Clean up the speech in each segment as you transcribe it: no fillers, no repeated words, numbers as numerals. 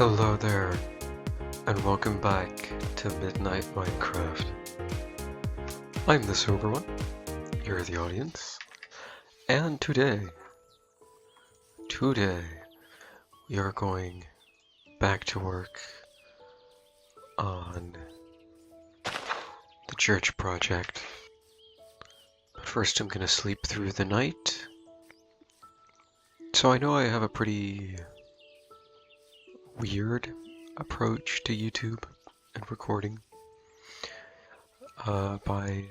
Hello there, and welcome back to Midnight Minecraft. I'm the sober one, you're the audience, and today we are going back to work on the church project. But first I'm gonna sleep through the night. So I know I have a pretty weird approach to YouTube and recording by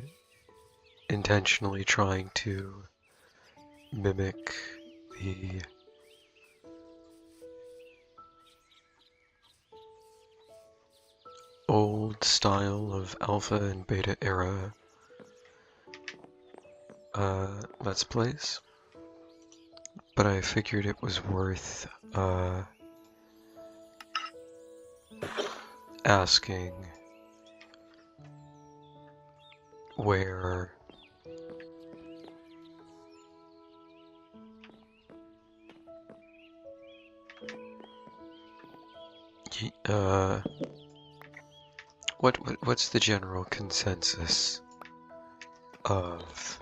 intentionally trying to mimic the old style of alpha and beta era Let's Plays, but I figured it was worth asking where what's the general consensus of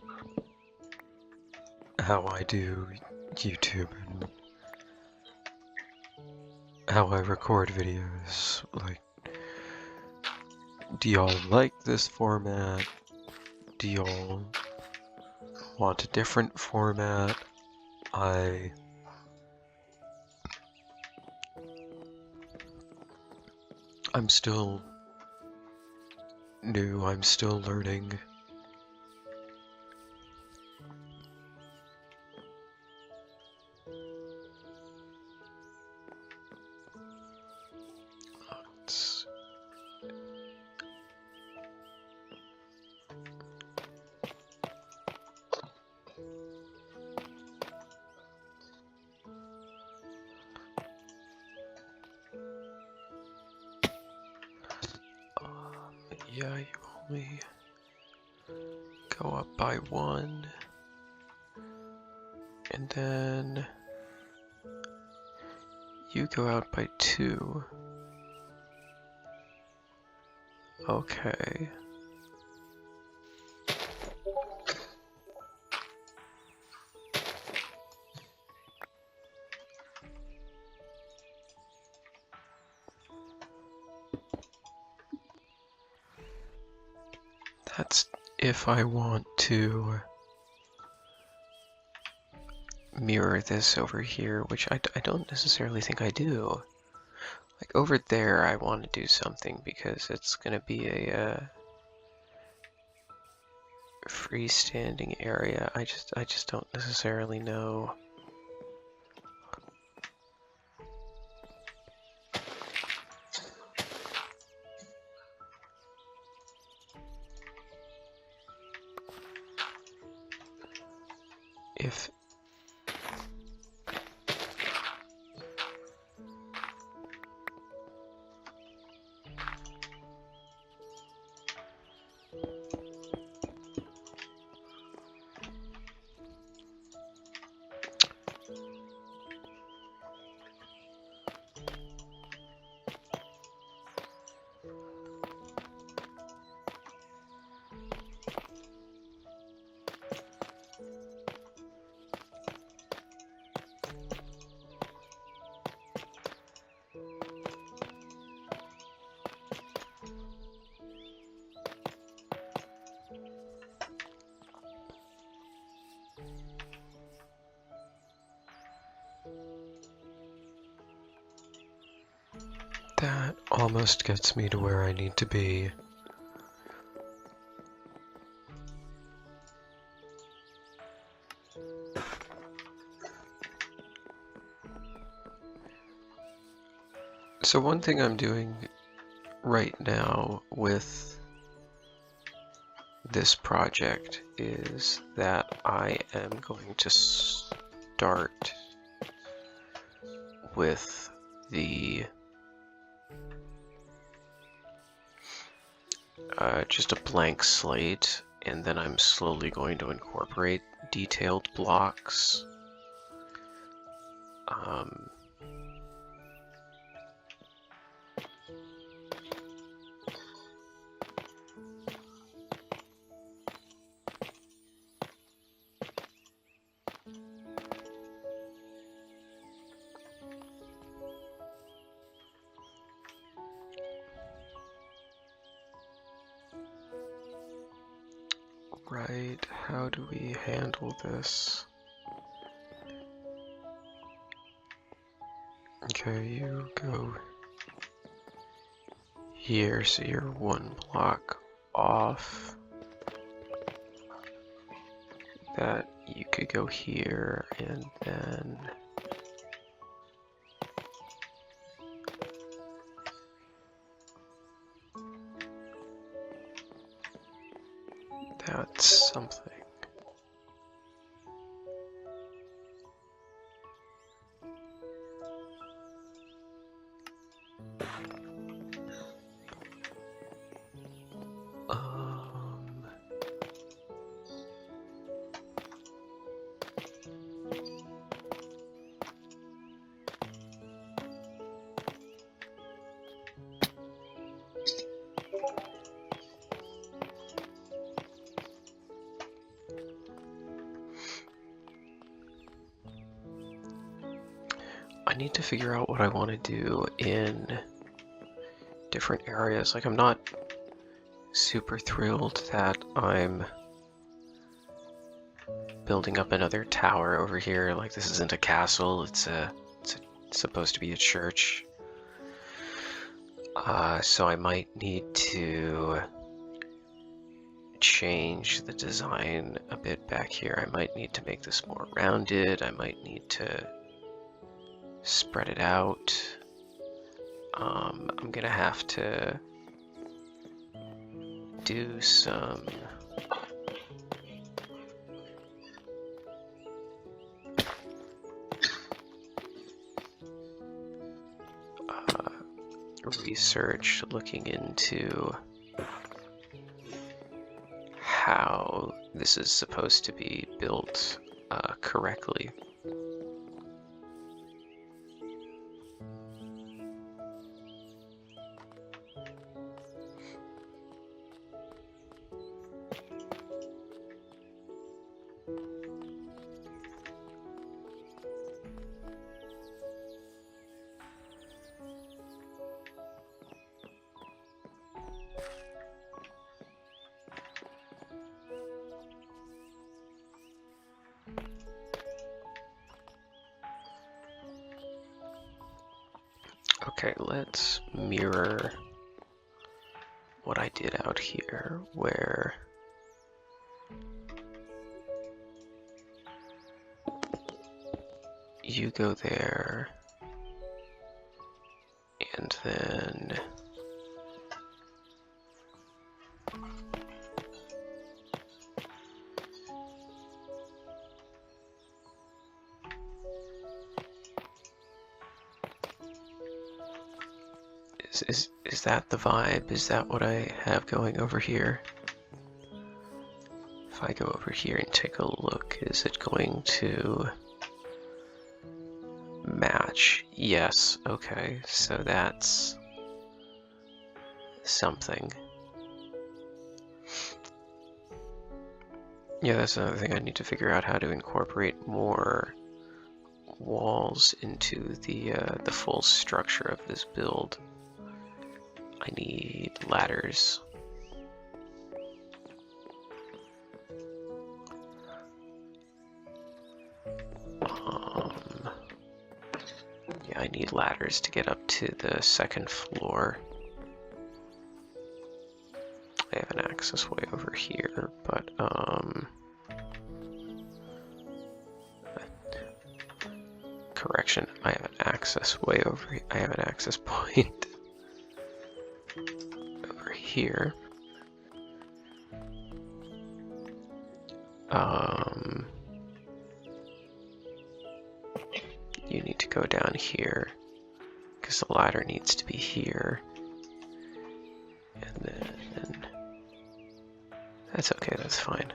how I do YouTube and how I record videos. Like, do y'all like this format? Do y'all want a different format? I'm still new, I'm still learning. Yeah, you only go up by 1, and then you go out by 2. Okay. That's if I want to mirror this over here, which I don't necessarily think I do. Like over there, I want to do something because it's going to be a freestanding area. I just don't necessarily know. If that almost gets me to where I need to be. So one thing I'm doing right now with this project is that I am going to start with the just a blank slate, and then I'm slowly going to incorporate detailed blocks. Right, how do we handle this? Okay, you go here, so you're 1 block off. That you could go here, and then that's something. I need to figure out what I want to do in different areas. Like, I'm not super thrilled that I'm building up another tower over here. Like, this isn't a castle, it's supposed to be a church. So I might need to change the design a bit back here. I might need to make this more rounded. I might need to spread it out. I'm gonna have to do some research looking into how this is supposed to be built correctly. Okay, let's mirror what I did out here, where you go there, and then is that the vibe? Is that what I have going over here? If I go over here and take a look, is it going to match? Yes, okay, so that's something. Yeah, that's another thing. I need to figure out how to incorporate more walls into the full structure of this build. I need ladders. Yeah, I need ladders to get up to the second floor. I have an access way over here, but correction, I have an access way over here. I have an access point over here. You need to go down here because the ladder needs to be here. And then that's okay, that's fine.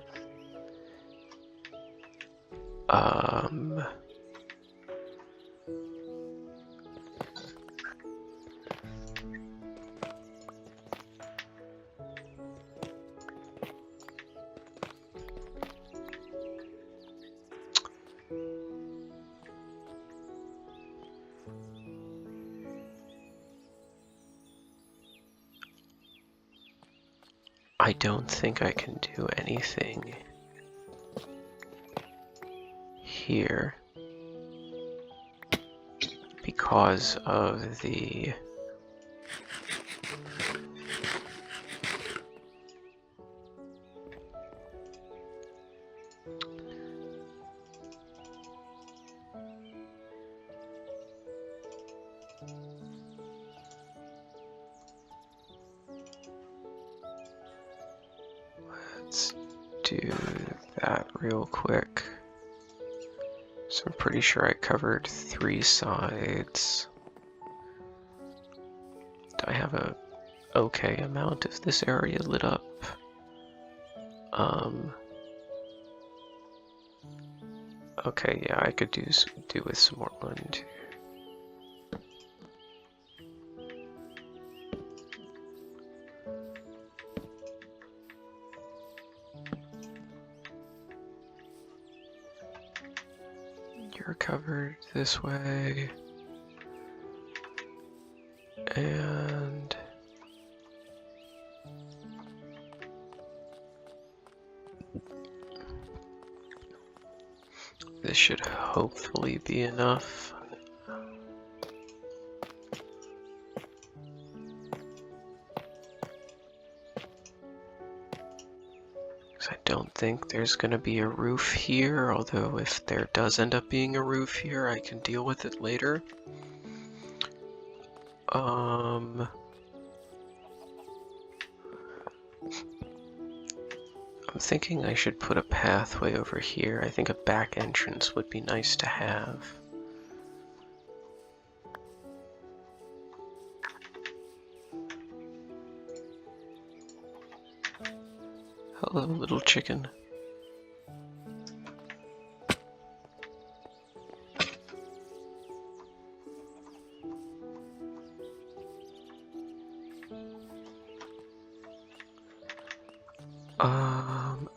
I don't think I can do anything here because of the let's do that real quick. So I'm pretty sure I covered 3 sides. Do I have a okay amount of this area lit up? Okay, yeah, I could do with some more. 1, 2. You're covered this way, and this should hopefully be enough. I don't think there's going to be a roof here, although if there does end up being a roof here, I can deal with it later. I'm thinking I should put a pathway over here. I think a back entrance would be nice to have. Hello, little chicken.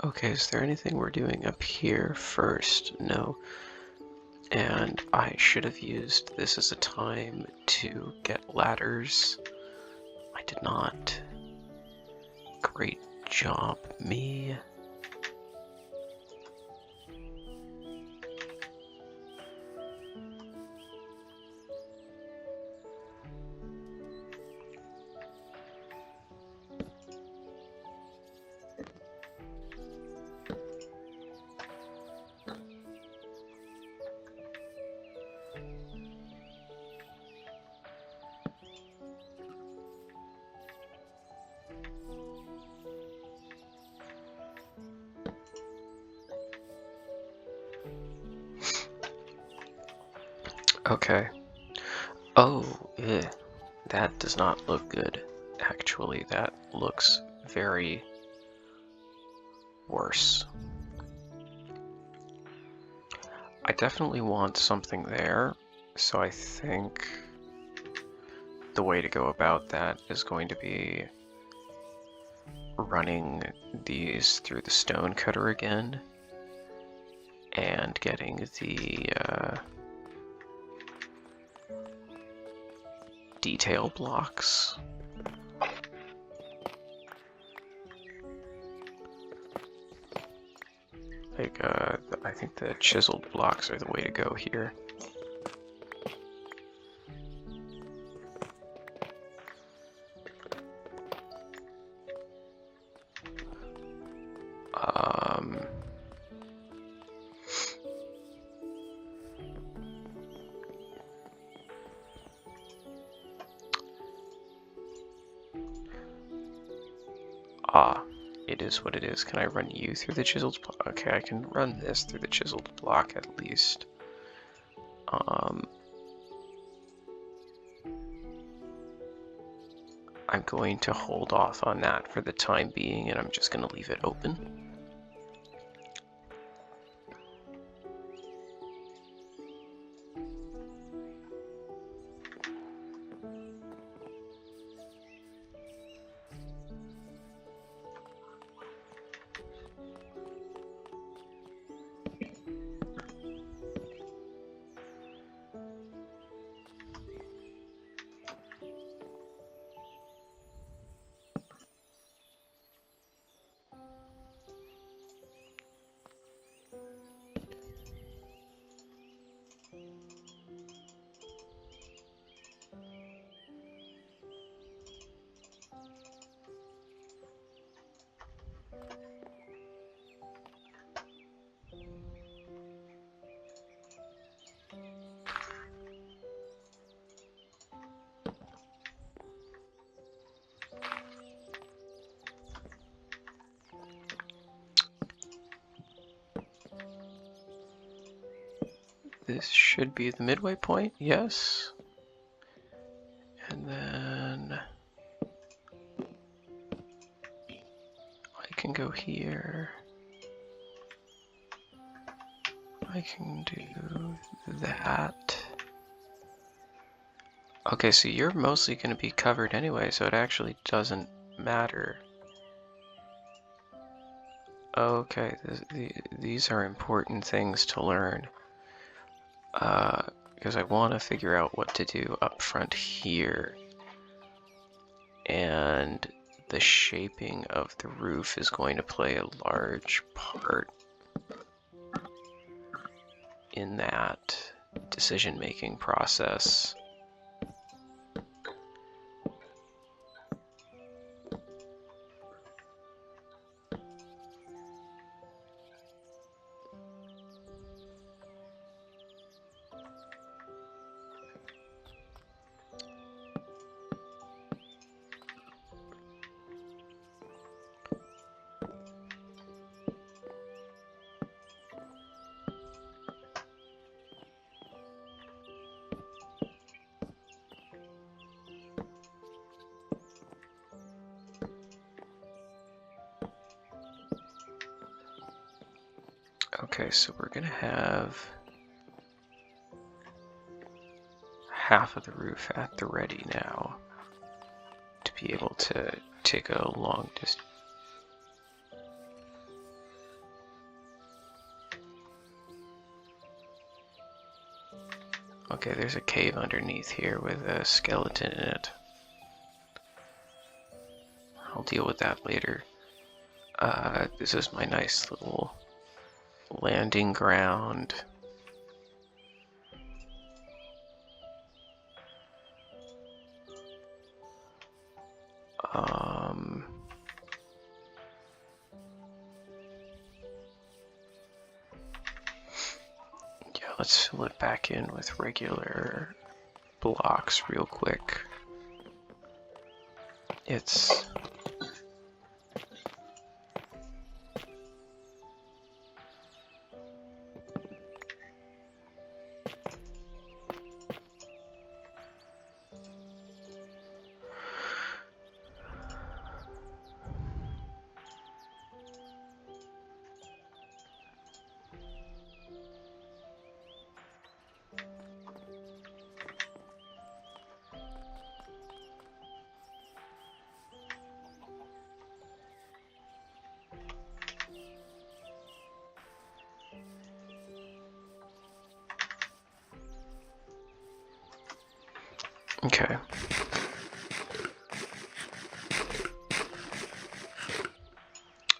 Okay, is there anything we're doing up here first? No. And I should have used this as a time to get ladders. I did not. Great job, me. Okay. Oh, that does not look good. Actually, that looks very worse. I definitely want something there, so I think the way to go about that is going to be running these through the stone cutter again and getting the detail blocks. Like, I think the chiseled blocks are the way to go here. It is what it is. Can I run you through the chiseled block? Okay, I can run this through the chiseled block at least. I'm going to hold off on that for the time being, and I'm just going to leave it open. this should be the midway point, yes. And then I can go here. I can do that. Okay, so you're mostly going to be covered anyway, so it actually doesn't matter. Okay, these are important things to learn. Because I want to figure out what to do up front here. And the shaping of the roof is going to play a large part in that decision-making process. Okay, so we're gonna have half of the roof at the ready now to be able to take a long distance. Okay, there's a cave underneath here with a skeleton in it. I'll deal with that later. This is my nice little landing ground. Yeah, let's fill it back in with regular blocks real quick. It's okay.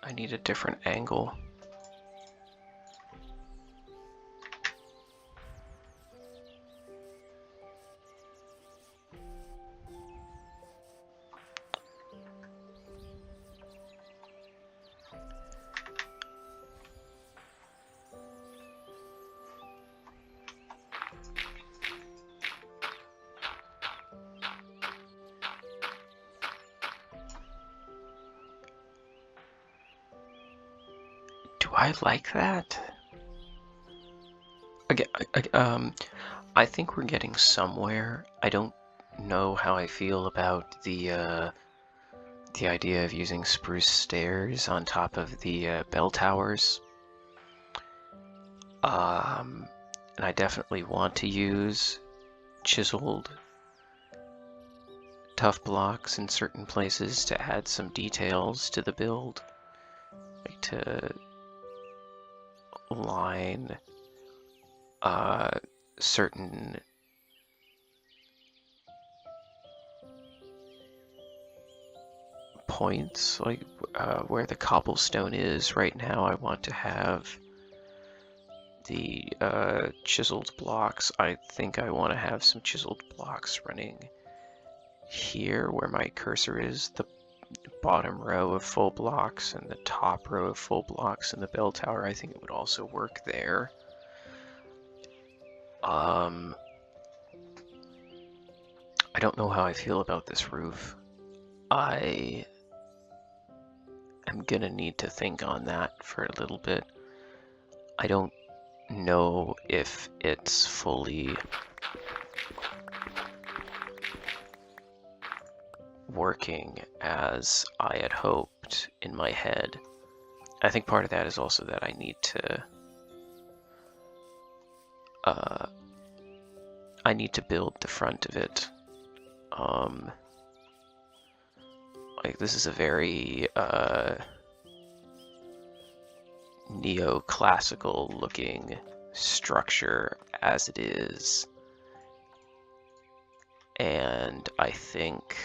I need a different angle. Do I like that? Again, I think we're getting somewhere. I don't know how I feel about the idea of using spruce stairs on top of the bell towers. And I definitely want to use chiseled tough blocks in certain places to add some details to the build, like to line certain points, like where the cobblestone is right now. I want to have the chiseled blocks. I think I want to have some chiseled blocks running here where my cursor is, the bottom row of full blocks and the top row of full blocks in the bell tower. I think it would also work there. I don't know how I feel about this roof. I am gonna need to think on that for a little bit. I don't know if it's fully working as I had hoped in my head. I think part of that is also that I need to build the front of it. Like, this is a very neoclassical looking structure as it is, and I think,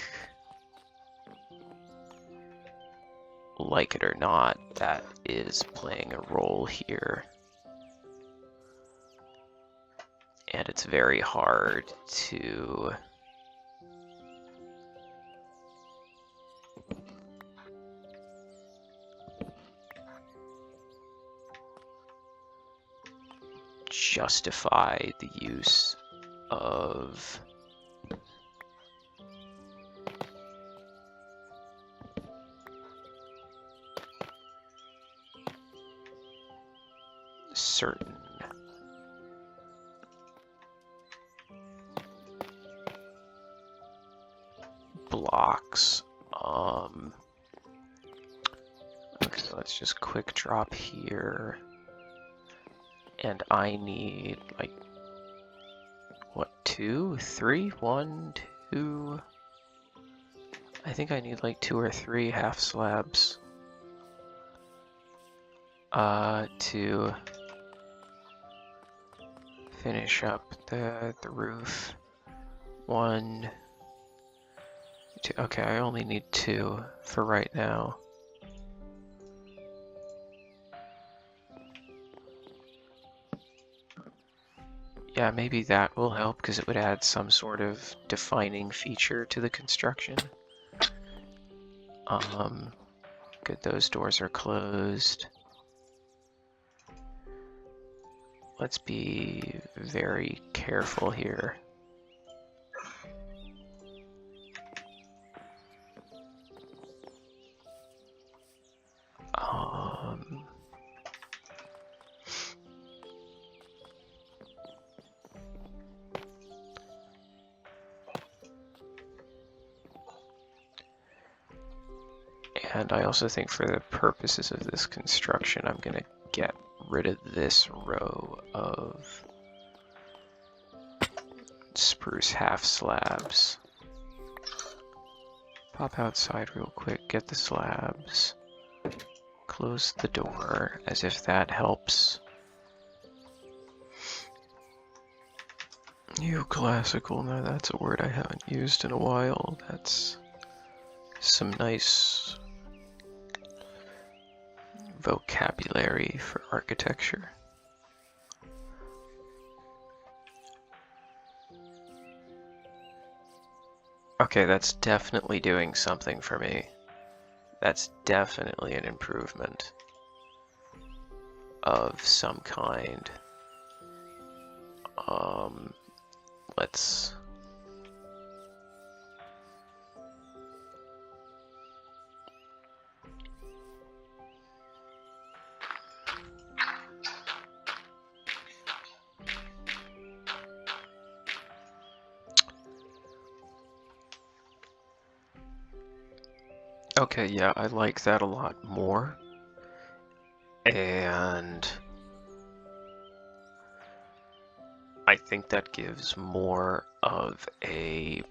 like it or not, that is playing a role here. And it's very hard to justify the use of certain blocks. Okay, let's just quick drop here. And I need, like, what, 2, 3? 1, 2... I think I need like 2 or 3 half slabs to finish up the roof. 1, 2. Okay, I only need 2 for right now. Yeah, maybe that will help because it would add some sort of defining feature to the construction. Good, those doors are closed. Let's be very careful here. And I also think for the purposes of this construction, I'm going to get rid of this row of spruce half slabs. Pop outside real quick, get the slabs, close the door, as if that helps. Neoclassical, now that's a word I haven't used in a while. That's some nice vocabulary for architecture. Okay, that's definitely doing something for me. That's definitely an improvement of some kind. Let's... Okay, yeah, I like that a lot more. And I think that gives more of a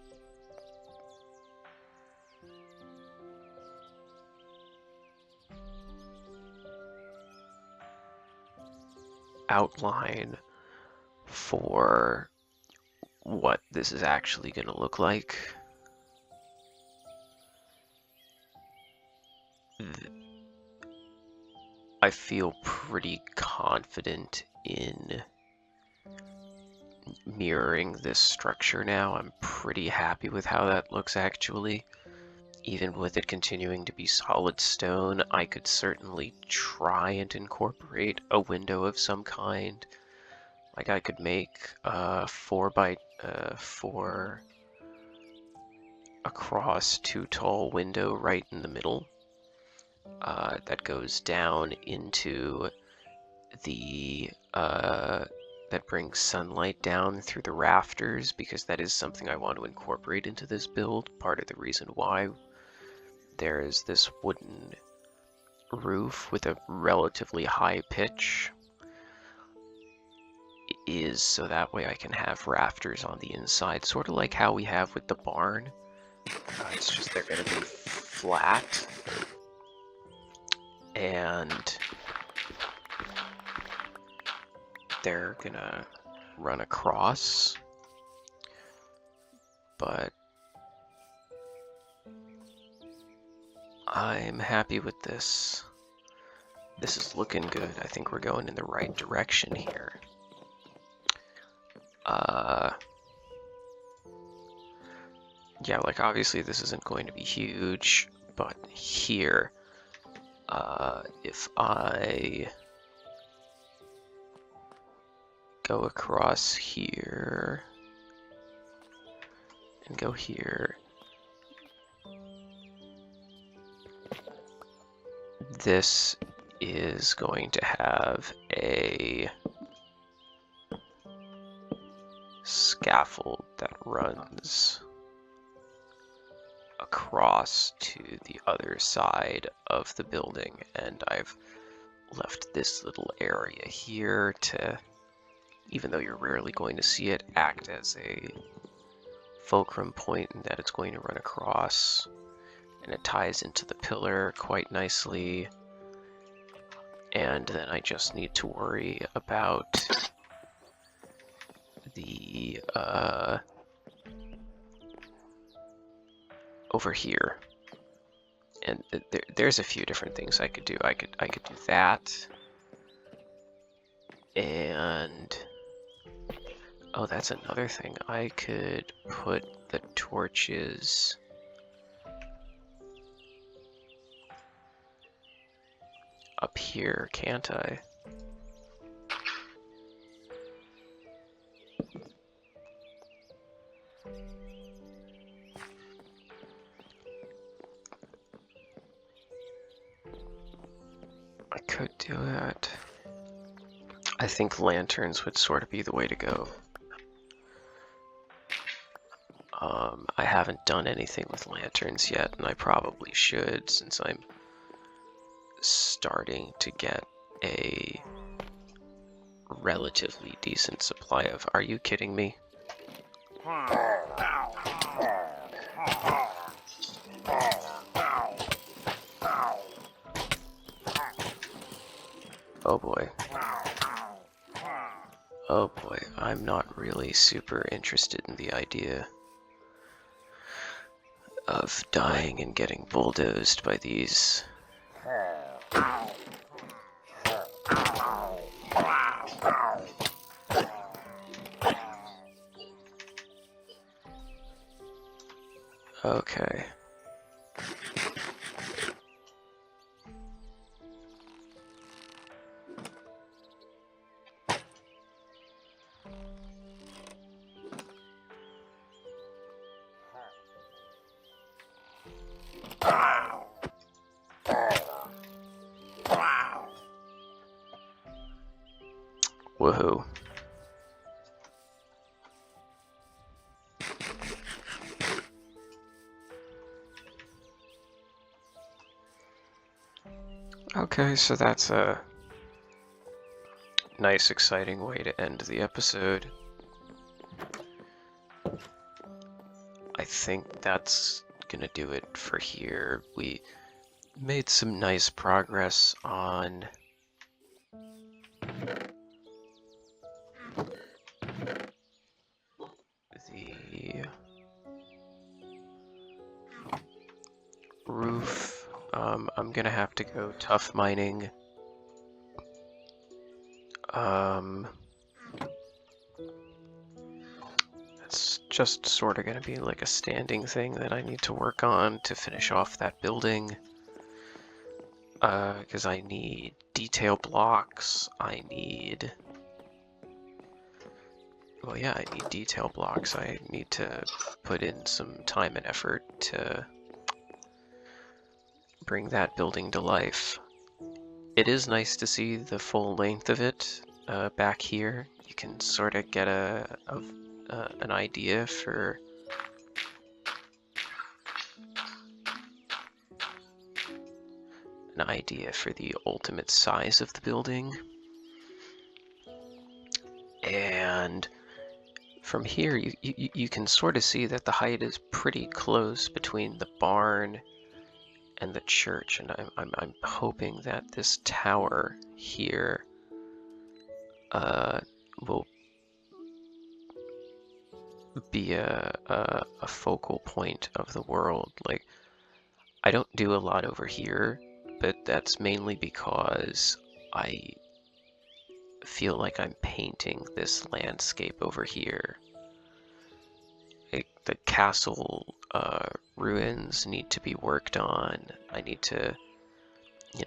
outline for what this is actually going to look like. I feel pretty confident in mirroring this structure now. I'm pretty happy with how that looks actually. Even with it continuing to be solid stone, I could certainly try and incorporate a window of some kind. Like I could make a 4x4 across 2 tall window right in the middle that goes down into the that brings sunlight down through the rafters, because that is something I want to incorporate into this build. Part of the reason why there is this wooden roof with a relatively high pitch is so that way I can have rafters on the inside, sort of like how we have with the barn. It's just they're going to be flat, and they're going to run across, but I'm happy with this. This is looking good. I think we're going in the right direction here. Yeah, like obviously this isn't going to be huge, but here, if I go across here and go here, this is going to have a scaffold that runs across to the other side of the building, and I've left this little area here to, even though you're rarely going to see it, act as a fulcrum point in that it's going to run across, and it ties into the pillar quite nicely. And then I just need to worry about the over here, and there's a few different things I could do. I could do that, and oh, that's another thing. I could put the torches up here, can't I? I could do that. I think lanterns would sort of be the way to go. I haven't done anything with lanterns yet, and I probably should, since I'm starting to get a relatively decent supply of... Are you kidding me? Oh boy. Oh boy, I'm not really super interested in the idea of dying and getting bulldozed by these. Okay. Woohoo. Okay, so that's a nice, exciting way to end the episode. I think that's gonna do it for here. We made some nice progress on the roof. I'm gonna have to go tough mining. That's just sort of gonna be like a standing thing that I need to work on to finish off that building. Because I need detail blocks, I need... Well, yeah, I need detail blocks. I need to put in some time and effort to bring that building to life. It is nice to see the full length of it. back here, you can sort of get an idea for the ultimate size of the building. And from here, you can sort of see that the height is pretty close between the barn and the church, and I'm hoping that this tower here will be a focal point of the world. Like, I don't do a lot over here, but that's mainly because I feel like I'm painting this landscape over here. The castle ruins need to be worked on. I need to,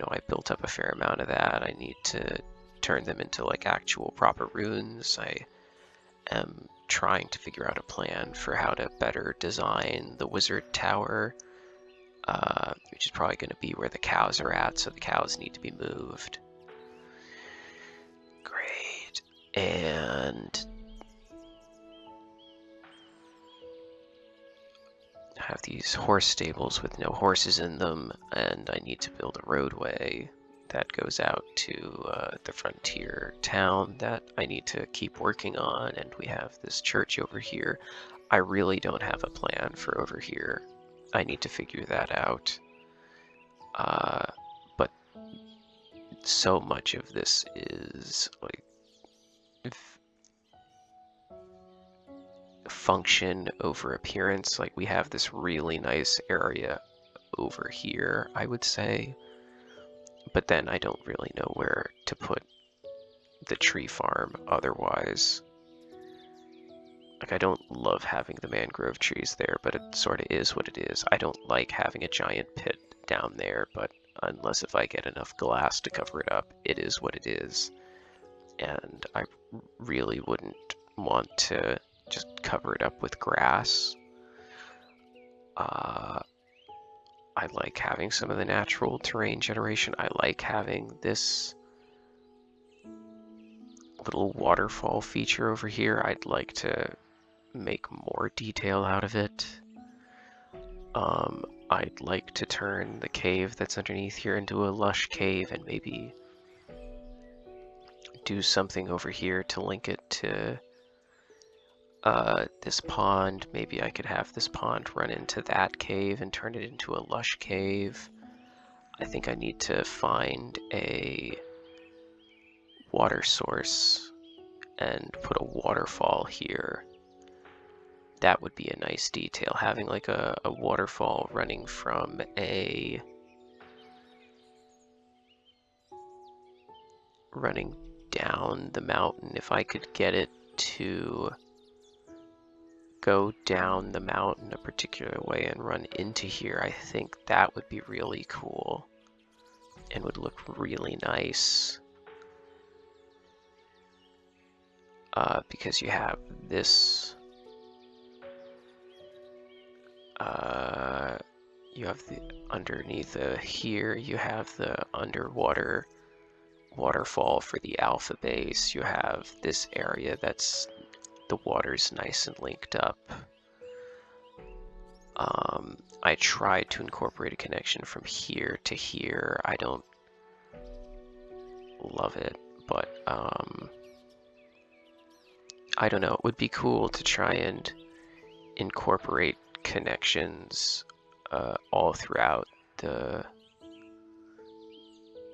I built up a fair amount of that. I need to turn them into like actual proper ruins. I am trying to figure out a plan for how to better design the wizard tower, which is probably going to be where the cows are at, so the cows need to be moved. Great. And I have these horse stables with no horses in them, and I need to build a roadway that goes out to the frontier town that I need to keep working on, and we have this church over here. I really don't have a plan for over here. I need to figure that out. But so much of this is like function over appearance. Like, we have this really nice area over here, I would say, but then I don't really know where to put the tree farm otherwise. Like, I don't love having the mangrove trees there, but it sort of is what it is. I don't like having a giant pit down there, but unless if I get enough glass to cover it up, it is what it is. And I really wouldn't want to just cover it up with grass. I like having some of the natural terrain generation. I like having this little waterfall feature over here. I'd like to make more detail out of it. I'd like to turn the cave that's underneath here into a lush cave and maybe do something over here to link it to this pond. Maybe I could have this pond run into that cave and turn it into a lush cave. I think I need to find a water source and put a waterfall here. That would be a nice detail, having like a waterfall running from running down the mountain. If I could get it to go down the mountain a particular way and run into here, I think that would be really cool and would look really nice. Because you have this, you have the underneath here, you have the underwater waterfall for the alpha base. You have this area that's the water's nice and linked up. I tried to incorporate a connection from here to here. I don't love it, but I don't know. It would be cool to try and incorporate connections all throughout the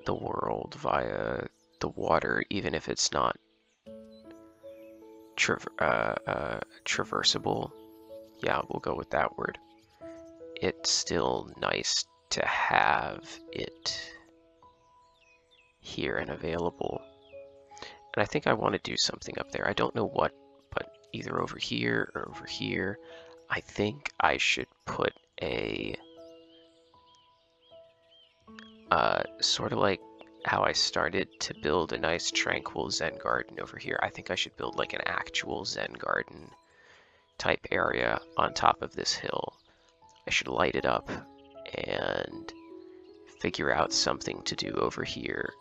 world via the water, even if it's not traversable. Yeah, we'll go with that word. It's still nice to have it here and available. And I think I want to do something up there. I don't know what, but either over here or over here. I think I should put a sort of like how I started to build a nice tranquil Zen garden over here. I think I should build like an actual Zen garden type area on top of this hill. I should light it up and figure out something to do over here.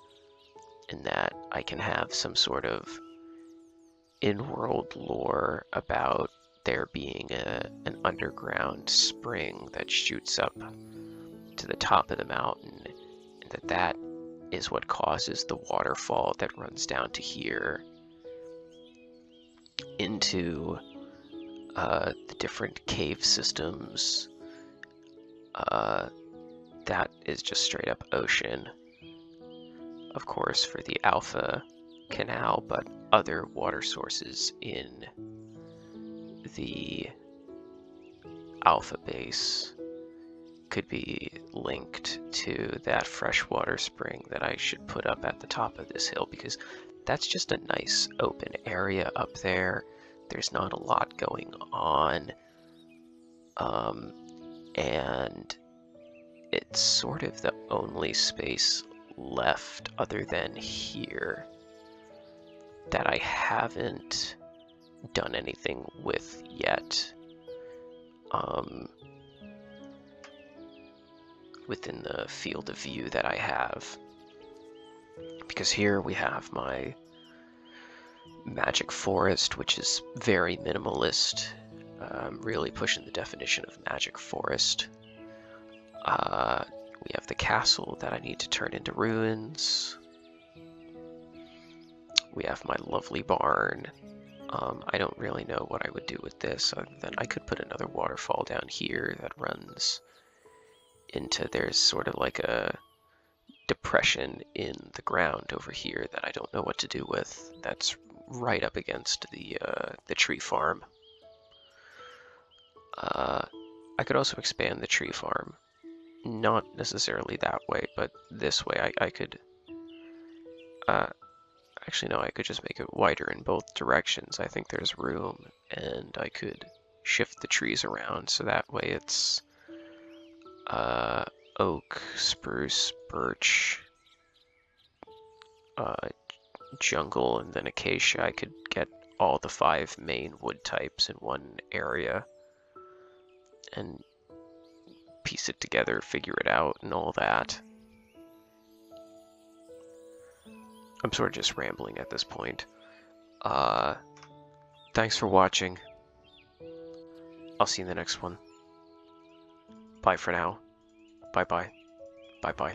in that I can have some sort of in-world lore about there being an underground spring that shoots up to the top of the mountain, and that is what causes the waterfall that runs down to here into the different cave systems. That is just straight up ocean. Of course, for the Alpha Canal, but other water sources in the Alpha base could be linked to that freshwater spring that I should put up at the top of this hill, because that's just a nice open area up there. There's not a lot going on, and it's sort of the only space left other than here that I haven't done anything with yet. Within the field of view that I have. Because here we have my magic forest, which is very minimalist. Really pushing the definition of magic forest. We have the castle that I need to turn into ruins. We have my lovely barn. I don't really know what I would do with this, other than I could put another waterfall down here that runs into, there's sort of like a depression in the ground over here that I don't know what to do with. That's right up against the tree farm. I could also expand the tree farm. Not necessarily that way, but this way I could... actually, no, I could just make it wider in both directions. I think there's room, and I could shift the trees around, so that way it's oak, spruce, birch, jungle, and then acacia. I could get all the 5 main wood types in one area and piece it together, figure it out, and all that. I'm sort of just rambling at this point. Thanks for watching. I'll see you in the next one. Bye for now. Bye-bye. Bye-bye.